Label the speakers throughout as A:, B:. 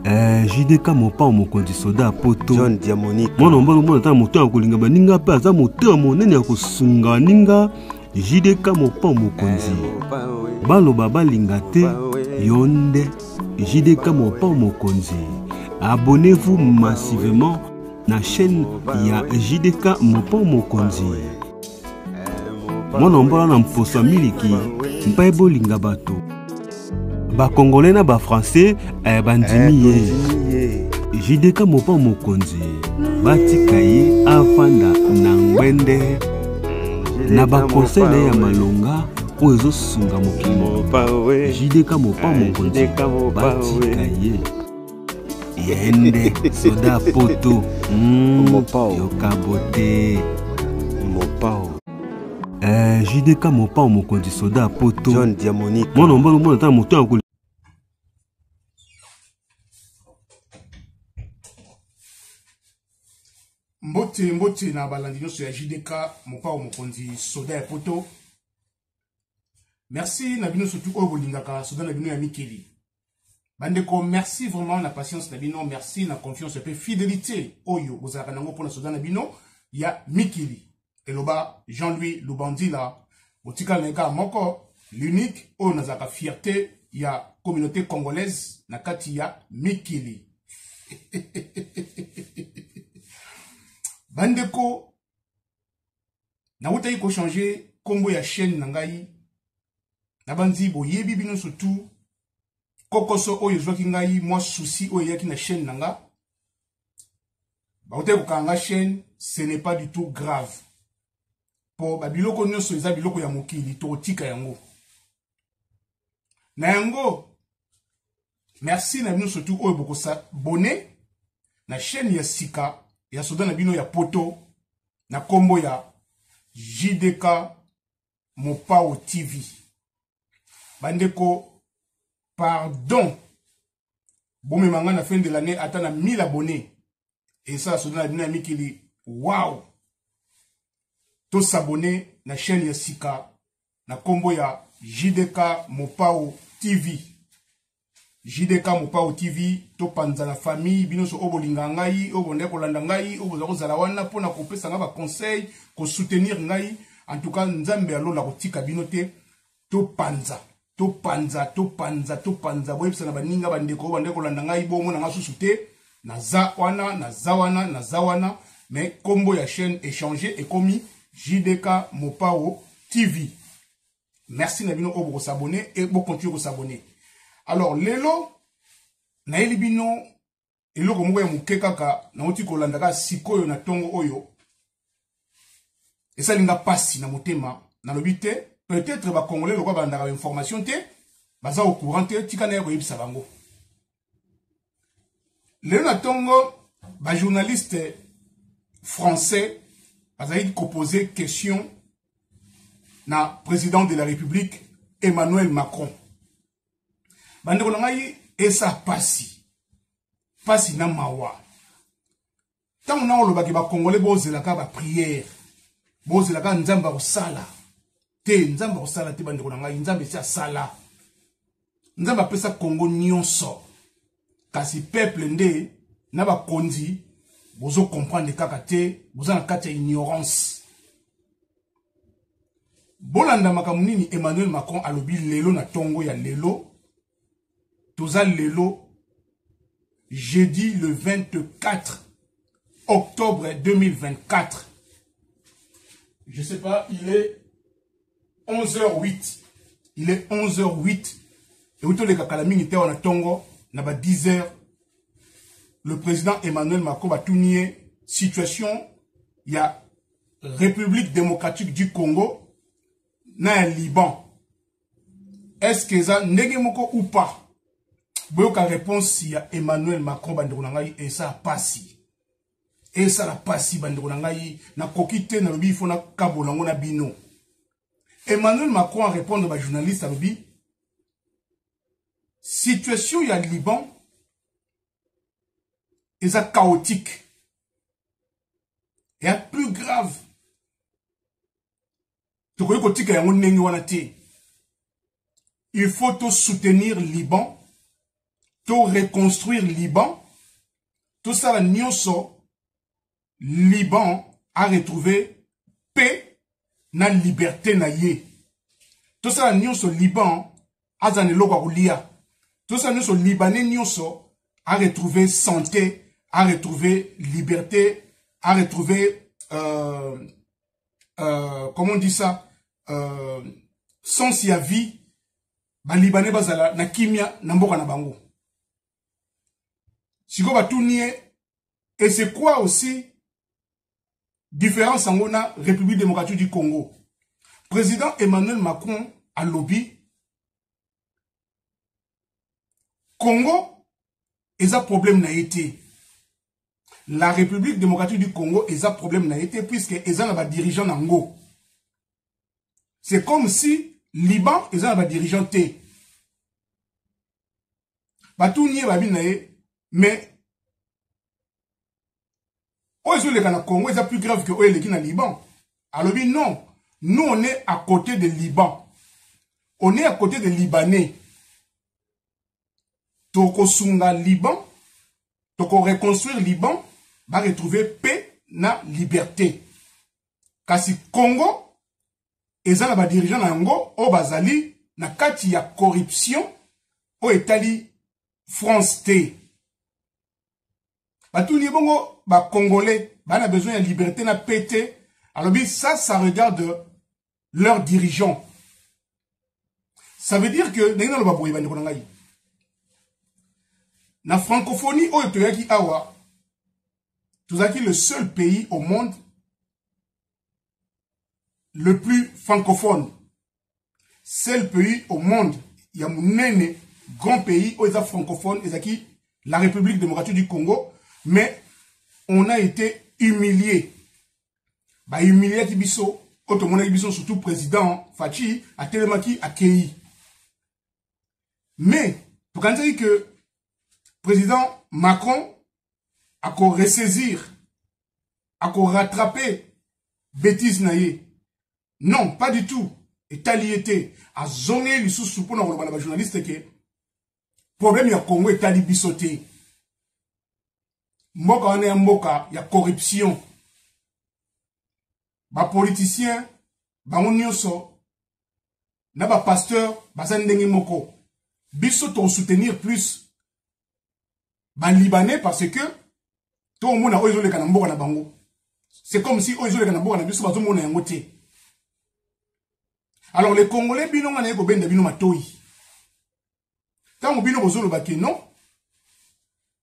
A: JDK mopa mokonzi soda poto
B: John Diamonique
A: mwana mbalo mwana ta moto ya kolinga baninga pe aza moto ya monene ya kosunga ninga JDK mopa mokonzi baloba balinga te yonde JDK mopa mokonzi. Abonnez-vous massivement na chaîne ya JDK mopa mokonzi. Mwana mbalo na mposa miliki mpa bolinga bato ba congolais na ba français bandimi ye JDK mopa mokonzi batika ye afanda na ngwende na ba conseil ya malonga ozo sunga mokimo JDK mopa mokonzi batika ye yende soda poto yokabote
B: Mopao
A: JDK mopa mokonzi soda poto
B: John Diamonique
A: mwana mbalo mwana ta moto ya
C: Mbote na balandi nyonso ya JDK mopa mokonzi soda ya poto. Merci na bino surtout oyo bolingaka soda na bino ya mikili. Bandeko, merci vraiment na patience na bino, merci na confiance et fidélité oyo bozalaka nango pona soda na bino ya mikili. Eloba Jean-Louis Lubandila botika neka moko l'unique oyo nazaka fierté ya communauté congolaise na kati ya mikili. Bandeko, na wutai ko changer kombo ya chaîne nangai na banzi boyebi bino surtout kokoso oyo zwaki ngai moi souci oyo yaki na chaîne nanga ba wutai ko kanga chaîne, ce n'est pas du tout grave po ba biloko nyonso eza biloko ya mokili to tika yango na yango. Merci na bino surtout oyo boko s'abonner na chaîne ya sika ya soda na bino ya poto na kombo ya JDK Mopao TV. Bandeko, pardon bomé manga na fin de l'année atana 1000 abonnés et ça soda na bino ya mikili. Wow, to s'abonner na chaîne ya sika na kombo ya JDK Mopao TV. JDK Mopao TV to panza na famille bino so obolinga ngai obonde ko landa ngai oboza ko zala wana pona ko pesa nga ba conseil ko soutenir ngai. En tout cas nzambe alola ko tika bino te to panza boye pesa na baninga bandeko bande ko landa ngai bo mona nga susu te na za wana mais combo ya chaîne échanger et commis JDK Mopao TV. Merci na bino obo ko s'abonner et bo continuer ko s'abonner. Alors lelo na elibino eloko moko ya muke kaka na oti kolanda ka sikoyo na tongo oyo esalinga pasi na motema na lobite peut-être ba congolais lokwa bandaka information te baza au courant te tika na ya koyebisa bango. Lelo na tongo ba journaliste français bazali ko poser question na président de la République Emmanuel Macron. Bandeko na ngai esa pasi na mawa. Tango na olobaki ba congolais bozelaka ba prière. Bozelaka nzamba kosala. Nzamba kosala te bandeko na ngai nzambe sia sala. Nzamba pesa Congo nyonso. Kasi peuple nde na ba konzi bozo comprendre kaka te, boza na kati ya ignorance. Bolanda makamuni Emmanuel Macron alobi lelo na tongo ya lelo. Toza lelo, jeudi le 24 octobre 2024. Je sais pas, il est 11h08. Il est 11h08. Et où les kakalamini te wana tongo, na ba 10h. Le président Emmanuel Macron va tout nier. Situation, il y a République démocratique du Congo, na Liban. Est-ce que ça negemoko ou pas? Boyoka réponse ya Emmanuel Macron bandeko na ngai esa pasi. Esa la pasi bandeko na ngai na kokite na lobi fona kabola ngona bino. Emmanuel Macron a répondre ba journaliste à lobi situation ya Liban esa chaotique. Et plus grave. Tokoyi kotika yango ndenge wana te. Il faut tout soutenir Liban. to reconstruire Liban, tout ça la nyonso, Liban a retrouvé paix na liberté na ye. Tout ça la nyonso Liban a zane loka kulia. Tout ça nyonso Libanais nyonso a retrouvé santé, a retrouvé liberté, a retrouvé comment on dit ça, sens ya vie. Ba Libanais bazala na kimia na mboka na bango. Siko ba tout nié. Et c'est quoi aussi différence en la République démocratique du Congo? Président Emmanuel Macron a lobby Congo et ça problème n'a été. La République démocratique du Congo et ça problème n'a été puisque ils ont un dirigeant nango. C'est comme si Liban ils ont un dirigeant T. Ba tout nié ba binaé mais le Congo est plus grave que le Liban. Alors non, nous on est à côté de Liban. On est à côté des Libanais. Toko sunga Liban, toko reconstruire Liban, va retrouver paix na liberté. Kasi Congo, eza na ba dirigeant na ngo o bazali na kati ya corruption o etali France T. Tout le monde ba Congolais, a besoin de liberté, na pété. Alors ça regarde leurs dirigeants. Ça veut dire que la francophonie, le seul pays au monde le plus francophone. Seul pays au monde, il y a un grand pays où il y a francophone, la République démocratique du Congo. Mais on a été humilié. Bah humilié Kibiso, surtout président Fachi, à Telemaki, à Kei. Mais, pour quand dire que président Macron a qu'à ressaisir, a qu'à rattraper bêtise naïe. Non, pas du tout. Et taliété, à zoner les sous pour nos journalistes que problème ya Congo est tali bisoté. Mboka ane mboka ya corruption. Ba politicien, ba nyonso, na ba pasteur, ba ndenge moko. Biso to soutenir plus ba Libanais parce que to mona oyo le kana mboka na bango. C'est comme si oyo le kana mboka na biso ba mona yango te. Alors les Congolais bino ngana ko benda bino matoi. Tango bino bozolo ba ke non.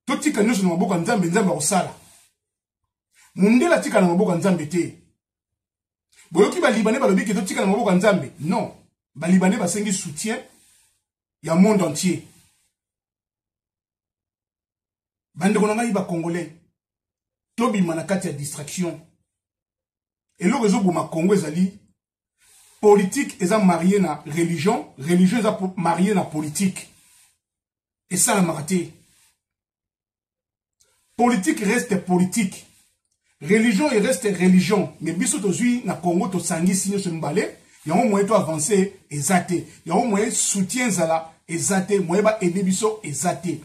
C: Totika nyonso na maboko nzambe nzambe akosala. Mundela tika na maboko nzambe te. Boyoki ba Libanais balobi ke totika na maboko nzambe. Non, ba Libanais basengi soutien ya monde entier. Bande konanga iba Congolais. Tobi manakati ya distraction. Et le réseau boma Congo ezali politique eza marié na religion, religion eza marié na politique. Et ça la maraté. Politique reste politique. Religion il reste religion. Mais biso tozui na Congo to sangi sinyo se mbale, ya on moyen to avancer ezate. Ya on moyen soutien zala ezate, moyen ba aider biso ezate.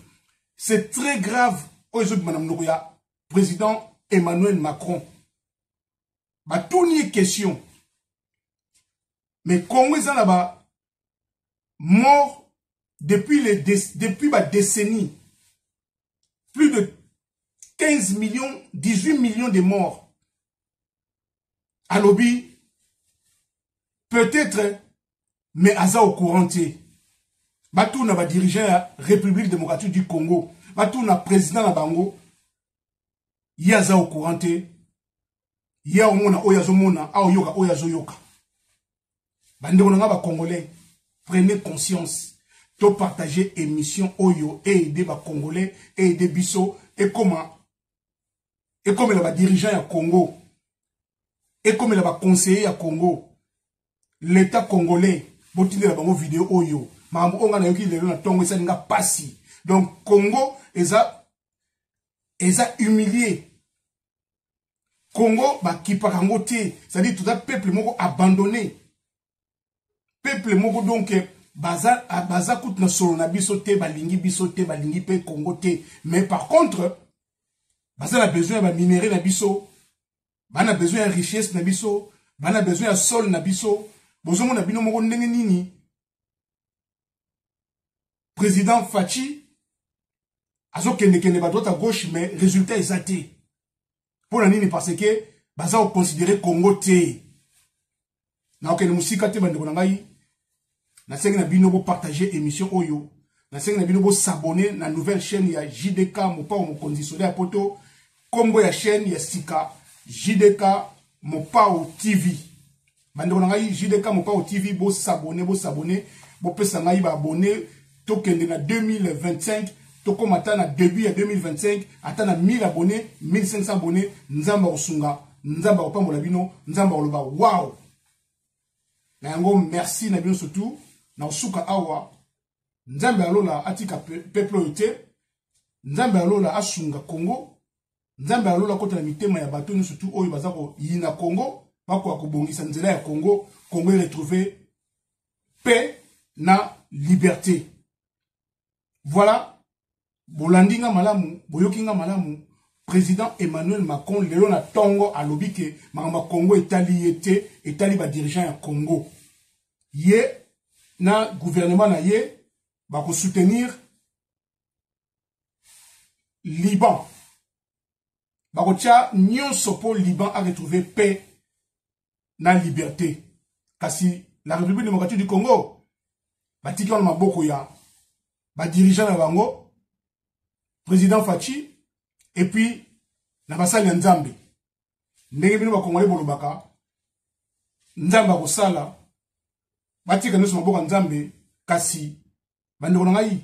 C: C'est très grave ozo madame Nokoya, président Emmanuel Macron. Ba tout ni question. Mais Congo est là-bas mort depuis la décennie. Plus de 15 millions, 18 millions de morts. À lobby, peut-être, mais à ça au courant. Batou n'a pas dirigé la République démocratique du Congo. Batou n'a président la Bango. Il y a ça au courant. Il y a au mona, oyazo mona, a oyoka, oyazo yoka. Bande onanga ba Congolais, prenez conscience. To partager émission Oyo et aider ba Congolais et aider Bisso et comment la dirigeant à Congo et comme la conseiller à Congo l'État congolais botine la bango vidéo Oyo mambo onga na yoki lelo na tongo esa nga pasi donc Congo eza humilié Congo ba kipakango te c'est-à-dire tout un peuple moko abandonné peuple moko donc baza kout na solo na biso te, balingi biso te, balingi pe Congo te. Mais par contre, baza na besoin ba minerai na biso, bana besoin de richesse na biso, bana besoin de sol na biso, bozongo na bino moko ndenge nini. Président Fachi, azo kende ba droite à gauche, mais résultat exacté. Pour la nini parce que baza o considérer Congo te. Na okene musika te bande konangai. Na sengi na bino bo partager émission oyo. Na sengi na bino bo s'abonner na nouvelle chaîne ya JDK Mopa Mokonzi Soleil Poto. Kombo ya chaîne ya Sika JDK Mopao TV. Bande konangai JDK Mopao TV bo s'abonner bo pesa ngai ba abonner tokende na 2025. Toko mata na début ya 2025 ata na 1000 abonnés 1500 abonnés nzamba osunga nzamba opambola bino nzamba oloba wow na yango merci na bino surtout na osuka awa nzambe alola atika peuple yote nzambe alola asunga Congo nzambe alola kota na mitema ya bato surtout oyo bazako yina Congo bako akobongisa nzela ya Congo Congo retrouver paix na liberté. Voilà. Bolandinga malamu, boyokinga malamu, président Emmanuel Macron, lelo na tongo alobi ke makamba Congo etali yete, etali ba dirigeant ya Congo. Ye na gouvernement na ye ba ko soutenir Liban. Ba ko tia nyonso po Liban a retrouver paix na liberté. Kasi la République démocratique du Congo ba tikona maboko ya ba dirigeant na bango président Fachi, et puis, na basali Nzambe. Ndenge bino ba Congolais bolobaka, Nzambe akosala, batika nyonso maboko Nzambe, kasi, bandeko na ngai,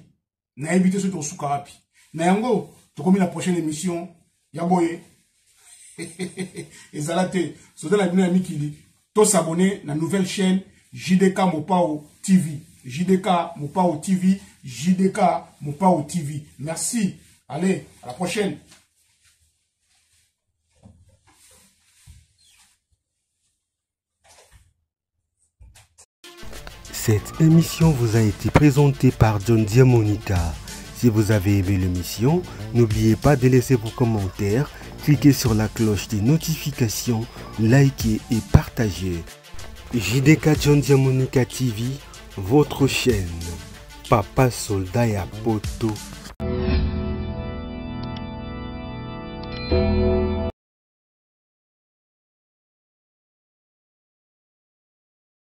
C: na éviter ce tosuka wapi. Na yango, tokomi la prochaine émission, ya boye, ezalate, soda la bino ya mikili, to s'abonner na nouvelle chaîne, JDK Mopao TV. JDK Mopao TV, JDK Mopao TV. Merci. Allez, à la prochaine.
A: Cette émission vous a été présentée par John Diamonica. Si vous avez aimé l'émission, n'oubliez pas de laisser vos commentaires, cliquez sur la cloche des notifications, likez et partagez. JDK John Diamonica TV, votre chaîne. Papa Soldat ya Poto.